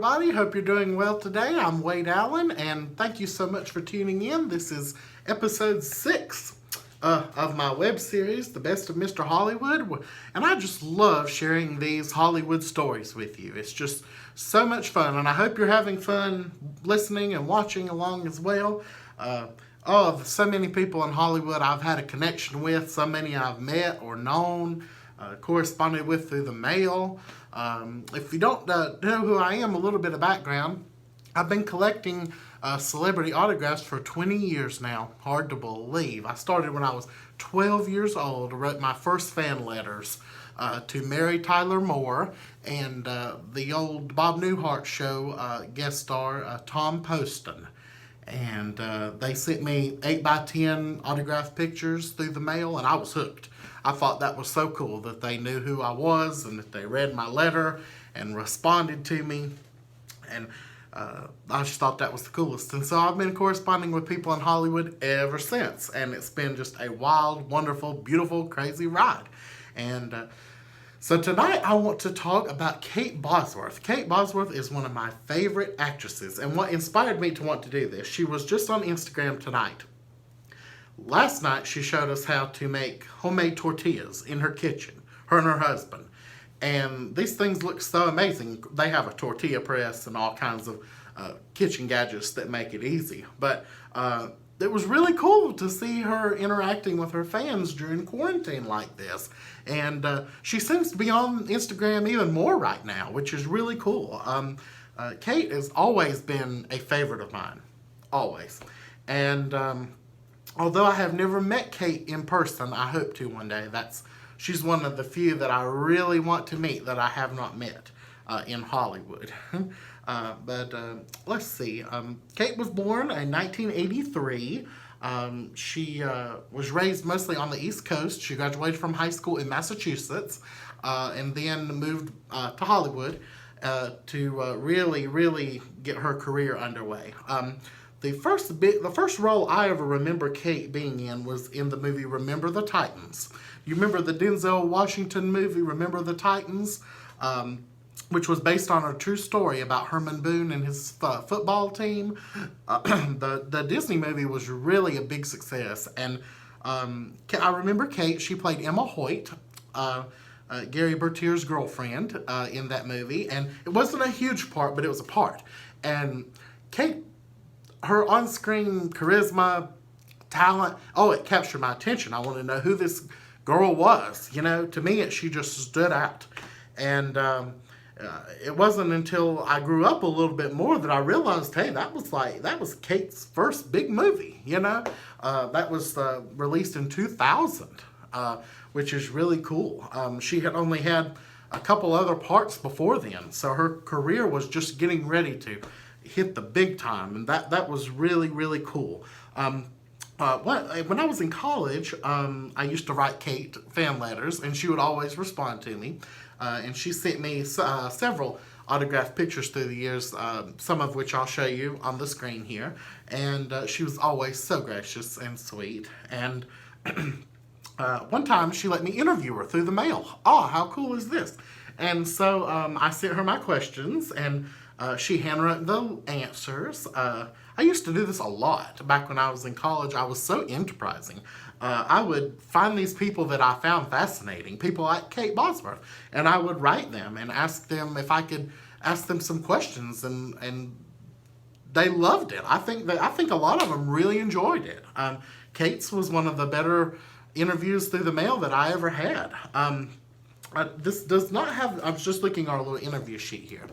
everybody. Hope you're doing well today. I'm Wade Allen, and thank you so much for tuning in. This is episode 6 of my web series, The Best of Mr. Hollywood. And I just love sharing these Hollywood stories with you. It's just so much fun, and I hope you're having fun listening and watching along as well. So many people in Hollywood I've had a connection with, so many I've met or known, corresponded with through the mail. If you don't know who I am, a little bit of background. I've been collecting celebrity autographs for 20 years now. Hard to believe. I started when I was 12 years old. I wrote my first fan letters to Mary Tyler Moore and the old Bob Newhart show guest star Tom Poston. And they sent me 8x10 autographed pictures through the mail, and I was hooked. I thought that was so cool that they knew who I was and that they read my letter and responded to me. And I just thought that was the coolest. And so I've been corresponding with people in Hollywood ever since. And it's been just a wild, wonderful, beautiful, crazy ride. And so tonight I want to talk about Kate Bosworth. Kate Bosworth is one of my favorite actresses. And what inspired me to want to do this, she was just on Instagram tonight. Last night she showed us how to make homemade tortillas in her kitchen, her and her husband. And these things look so amazing. They have a tortilla press and all kinds of kitchen gadgets that make it easy. But it was really cool to see her interacting with her fans during quarantine like this. And she seems to be on Instagram even more right now, which is really cool. Kate has always been a favorite of mine. Always. And although I have never met Kate in person, I hope to one day. She's one of the few that I really want to meet that I have not met in Hollywood. But let's see. Kate was born in 1983. She was raised mostly on the East Coast. She graduated from high school in Massachusetts and then moved to Hollywood to really get her career underway. The first role I ever remember Kate being in was in the movie Remember the Titans. You remember the Denzel Washington movie Remember the Titans, which was based on a true story about Herman Boone and his football team. The Disney movie was really a big success, and I remember Kate. She played Emma Hoyt, Gary Bertier's girlfriend in that movie, and it wasn't a huge part, but it was a part. And Kate, her on-screen charisma, talent, it captured my attention. I wanted to know who this girl was. To me, she just stood out. And it wasn't until I grew up a little bit more that I realized, hey, that was Kate's first big movie. That was released in 2000, which is really cool. She had only had a couple other parts before then, so her career was just getting ready to hit the big time, and that was really cool. When I was in college, I used to write Kate fan letters, and she would always respond to me. And she sent me several autographed pictures through the years, some of which I'll show you on the screen here. And she was always so gracious and sweet. And one time she let me interview her through the mail. Oh, how cool is this? And so I sent her my questions, and she handwrote the answers. I used to do this a lot. Back when I was in college, I was so enterprising. I would find these people that I found fascinating, people like Kate Bosworth, and I would write them and ask them if I could ask them some questions, and they loved it. I think a lot of them really enjoyed it. Kate's was one of the better interviews through the mail that I ever had. This does not have, I was just looking at our little interview sheet here.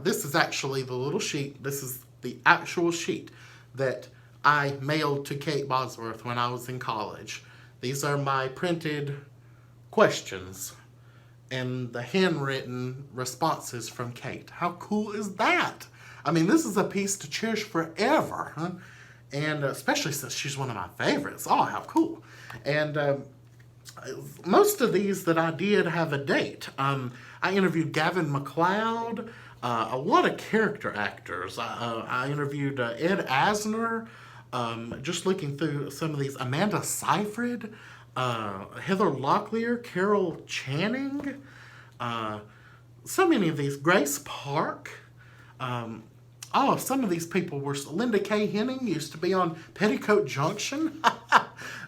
This is actually the little sheet. This is the actual sheet that I mailed to Kate Bosworth when I was in college. These are my printed questions and the handwritten responses from Kate. How cool is that? I mean, this is a piece to cherish forever, huh? And especially since she's one of my favorites. Oh, how cool. And most of these that I did have a date. I interviewed Gavin MacLeod, a lot of character actors. I interviewed Ed Asner, just looking through some of these. Amanda Seyfried, Heather Locklear, Carol Channing, so many of these. Grace Park, Oh, some of these people were. Linda Kay Henning used to be on Petticoat Junction.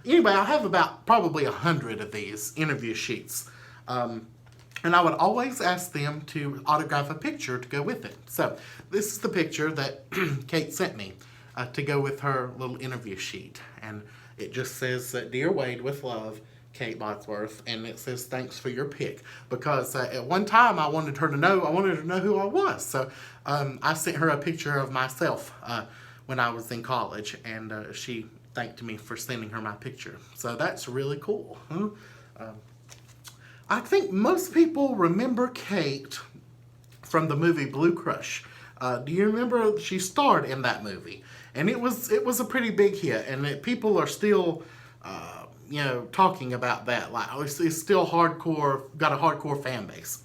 Anyway, I have about probably 100 of these interview sheets. And I would always ask them to autograph a picture to go with it. So this is the picture that Kate sent me to go with her little interview sheet. And it just says, Dear Wade, with love, Kate Bosworth, and it says thanks for your pick, because at one time I wanted her to know who I was, so I sent her a picture of myself when I was in college, and she thanked me for sending her my picture. So that's really cool. I think most people remember Kate from the movie Blue Crush. Do you remember she starred in that movie? And it was a pretty big hit, and people are still talking about that. Like, it's still hardcore, got a hardcore fan base.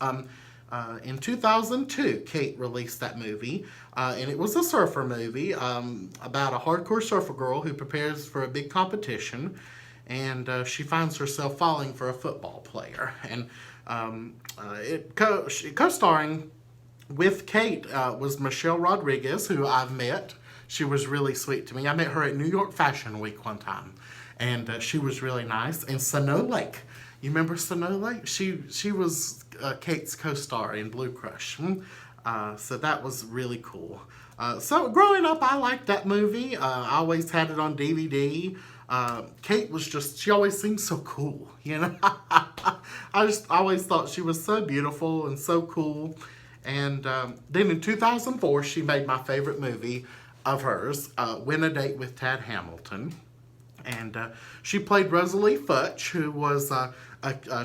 In 2002, Kate released that movie, and it was a surfer movie about a hardcore surfer girl who prepares for a big competition, and she finds herself falling for a football player. And co-starring with Kate was Michelle Rodriguez, who I've met. She was really sweet to me. I met her at New York Fashion Week one time, and she was really nice. And Snow Lake, you remember Snow Lake? She was Kate's co-star in Blue Crush. So that was really cool. So growing up, I liked that movie. I always had it on DVD. Kate was she always seemed so cool, you know? I just always thought she was so beautiful and so cool. And then in 2004, she made my favorite movie of hers, Win a Date with Tad Hamilton. And she played Rosalie Futch, who was a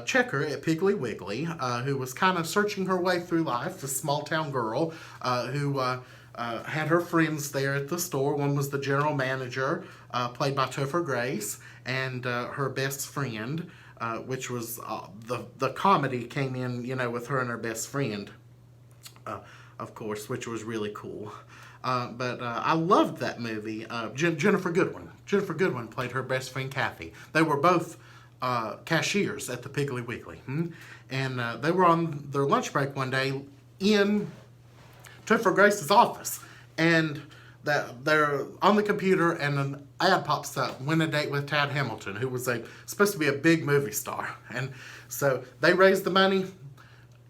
checker at Piggly Wiggly, who was kind of searching her way through life, a small town girl who had her friends there at the store. One was the general manager, played by Topher Grace, and her best friend, which was the comedy came in, with her and her best friend, of course, which was really cool. But I loved that movie. Jennifer Goodwin. Jennifer Goodwin played her best friend, Kathy. They were both cashiers at the Piggly Wiggly. And they were on their lunch break one day in Topher Grace's office. And they're on the computer, and an ad pops up, Win a Date with Tad Hamilton, who was supposed to be a big movie star. And so they raised the money,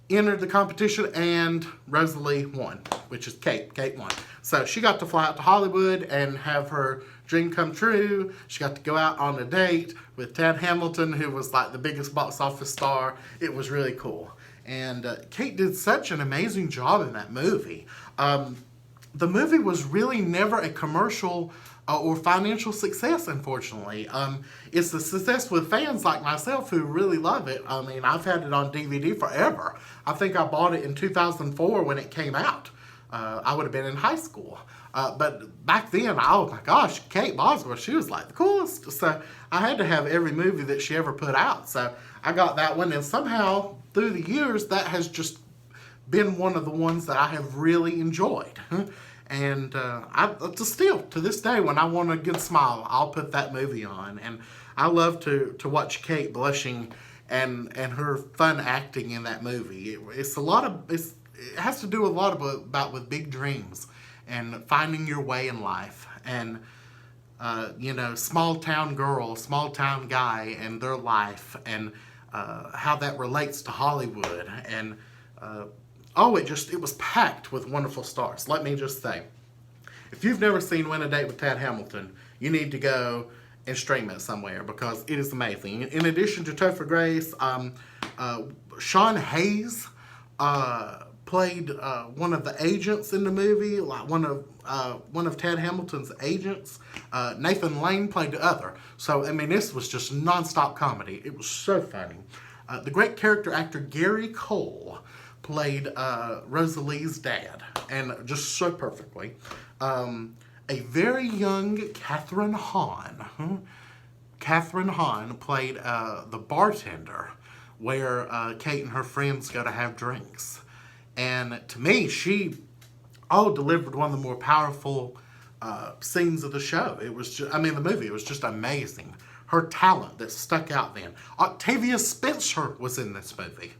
entered the competition, and Rosalie won, which is Kate. Kate won. So she got to fly out to Hollywood and have her dream come true. She got to go out on a date with Tad Hamilton, who was like the biggest box office star. It was really cool. And Kate did such an amazing job in that movie. The movie was really never a commercial or financial success, unfortunately. It's a success with fans like myself who really love it. I mean, I've had it on DVD forever. I think I bought it in 2004 when it came out. I would have been in high school. But back then, oh my gosh, Kate Bosworth, she was like the coolest. So I had to have every movie that she ever put out. So I got that one, and somehow through the years, that has just been one of the ones that I have really enjoyed. And to this day, when I want a good smile, I'll put that movie on. And I love to watch Kate blushing and her fun acting in that movie. It has to do a lot about with big dreams and finding your way in life, and small town girl, small town guy, and their life, and how that relates to Hollywood. And it was packed with wonderful stars. Let me just say, if you've never seen Win a Date with Tad Hamilton, you need to go and stream it somewhere, because it is amazing. In addition to Topher Grace, Sean Hayes played one of the agents in the movie, like one of Tad Hamilton's agents. Nathan Lane played the other. So, I mean, this was just nonstop comedy. It was so funny. The great character actor Gary Cole played Rosalie's dad, and just so perfectly. A very young Catherine Hahn. Catherine Hahn played the bartender where Kate and her friends go to have drinks. And to me, she delivered one of the more powerful scenes of the show. It was the movie, it was just amazing. Her talent that stuck out then. Octavia Spencer was in this movie.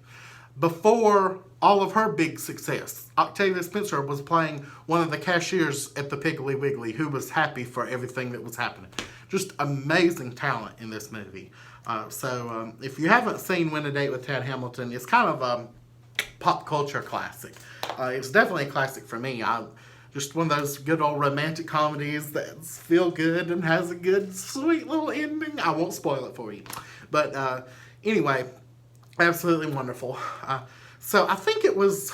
before all of her big success. Octavia Spencer was playing one of the cashiers at the Piggly Wiggly who was happy for everything that was happening. Just amazing talent in this movie. So if you haven't seen Win a Date with Tad Hamilton, it's kind of a pop culture classic. It's definitely a classic for me. Just one of those good old romantic comedies that feel good and has a good, sweet little ending. I won't spoil it for you. But anyway, absolutely wonderful. So I think it was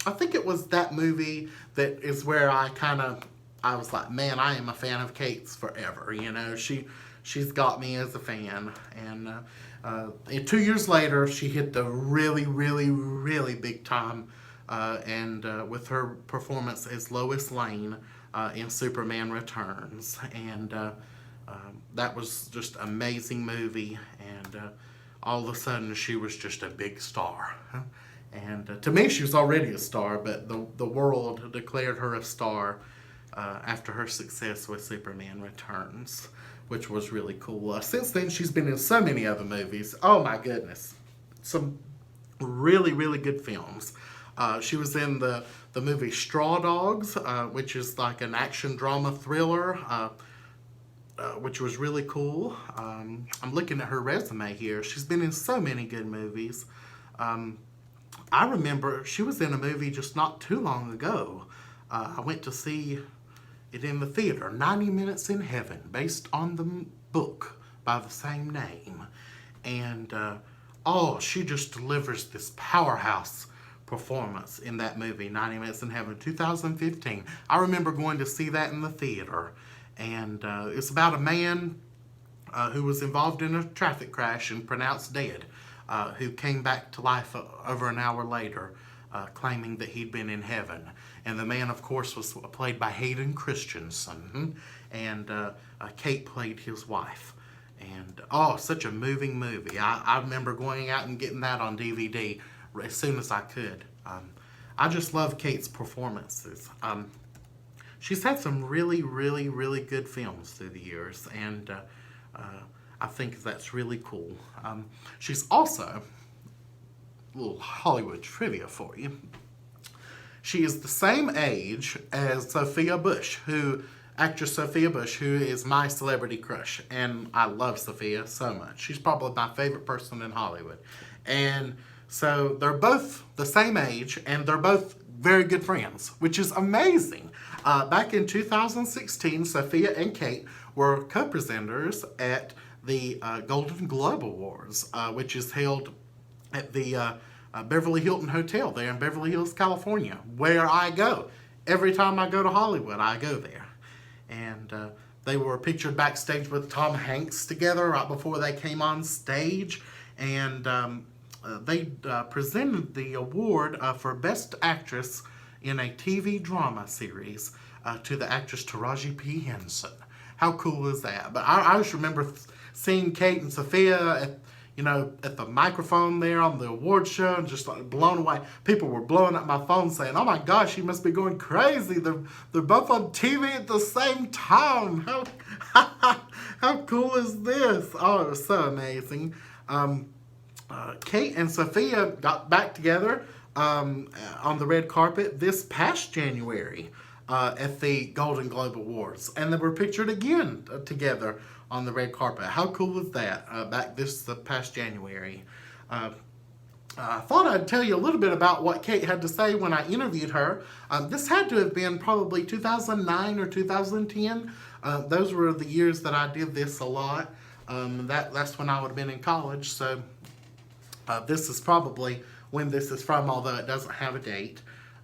that movie that is where I was like, man, I am a fan of Kate's forever. You know, she's got me as a fan. And 2 years later, she hit the really, really, really big time. With her performance as Lois Lane in Superman Returns. And that was just an amazing movie. And all of a sudden, she was just a big star. And to me, she was already a star, but the world declared her a star after her success with Superman Returns, which was really cool. Since then, she's been in so many other movies. Oh my goodness. Some really, really good films. She was in the movie Straw Dogs, which is like an action drama thriller, which was really cool. I'm looking at her resume here. She's been in so many good movies. I remember she was in a movie just not too long ago. I went to see it in the theater, 90 Minutes in Heaven, based on the book by the same name. And, she just delivers this powerhouse performance in that movie, 90 Minutes in Heaven, 2015. I remember going to see that in the theater. And it's about a man who was involved in a traffic crash and pronounced dead, who came back to life over an hour later, claiming that he'd been in heaven. And the man, of course, was played by Hayden Christensen. And Kate played his wife. And, such a moving movie. I remember going out and getting that on DVD as soon as I could. I just love Kate's performances. She's had some really, really, really good films through the years, and I think that's really cool. She's also, a little Hollywood trivia for you, she is the same age as actress Sophia Bush, who is my celebrity crush, and I love Sophia so much. She's probably my favorite person in Hollywood. And so they're both the same age, and they're both very good friends, which is amazing. Back in 2016, Sophia and Kate were co-presenters at the Golden Globe Awards, which is held at the Beverly Hilton Hotel there in Beverly Hills, California, where I go. Every time I go to Hollywood, I go there. And they were pictured backstage with Tom Hanks together right before they came on stage. And they presented the award for Best Actress in a TV drama series to the actress Taraji P. Henson. How cool is that? But I just remember seeing Kate and Sophia at the microphone there on the award show, and just like blown away. People were blowing up my phone saying, "Oh my gosh, she must be going crazy. They're both on TV at the same time. How cool is this?" Oh, it was so amazing. Kate and Sophia got back together on the red carpet this past January at the Golden Globe Awards, and they were pictured again together on the red carpet. How cool is that? Back this past January. I thought I'd tell you a little bit about what Kate had to say when I interviewed her. This had to have been probably 2009 or 2010. Those were the years that I did this a lot. That's when I would have been in college, so this is probably when this is from, although it doesn't have a date.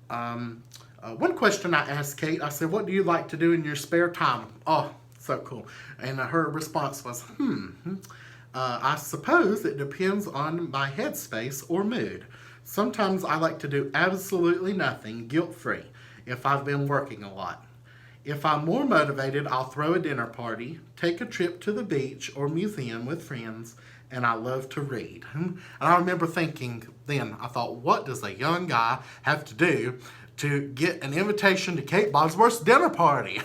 One question I asked Kate, I said, "What do you like to do in your spare time?" Oh, so cool. And her response was, I suppose it depends on my headspace or mood. Sometimes I like to do absolutely nothing, guilt-free, if I've been working a lot. If I'm more motivated, I'll throw a dinner party, take a trip to the beach or museum with friends, and I love to read. And I remember thinking then, I thought, what does a young guy have to do to get an invitation to Kate Bosworth's dinner party?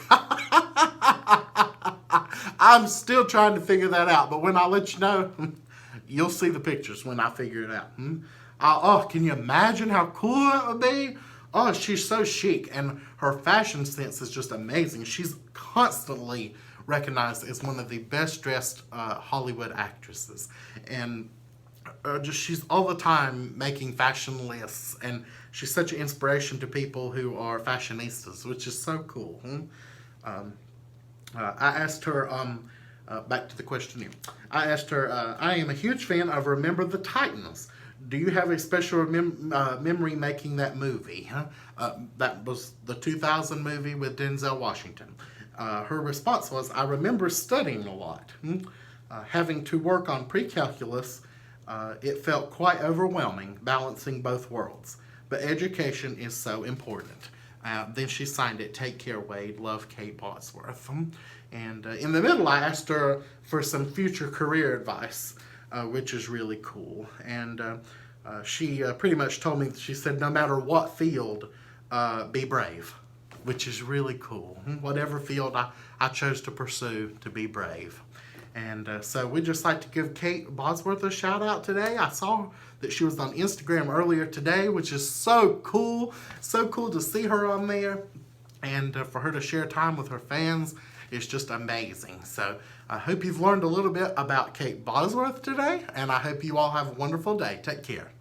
I'm still trying to figure that out, but when I let you know, you'll see the pictures when I figure it out. Can you imagine how cool that would be? Oh, she's so chic, and her fashion sense is just amazing. She's constantly recognized as one of the best dressed Hollywood actresses, and just she's all the time making fashion lists, and she's such an inspiration to people who are fashionistas, which is so cool. I asked her, back to the questionnaire. I asked her, I am a huge fan of Remember the Titans. Do you have a special memory making that movie? That was the 2000 movie with Denzel Washington. Her response was, I remember studying a lot. Having to work on pre-calculus, it felt quite overwhelming balancing both worlds. But education is so important. Then she signed it, Take Care, Wade, Love, Kate Bosworth. And in the middle, I asked her for some future career advice, which is really cool. And she pretty much told me, she said, no matter what field, be brave, which is really cool. Whatever field I chose to pursue, to be brave. And so we'd just like to give Kate Bosworth a shout out today. I saw that she was on Instagram earlier today, which is so cool. So cool to see her on there. And for her to share time with her fans is just amazing. So I hope you've learned a little bit about Kate Bosworth today. And I hope you all have a wonderful day. Take care.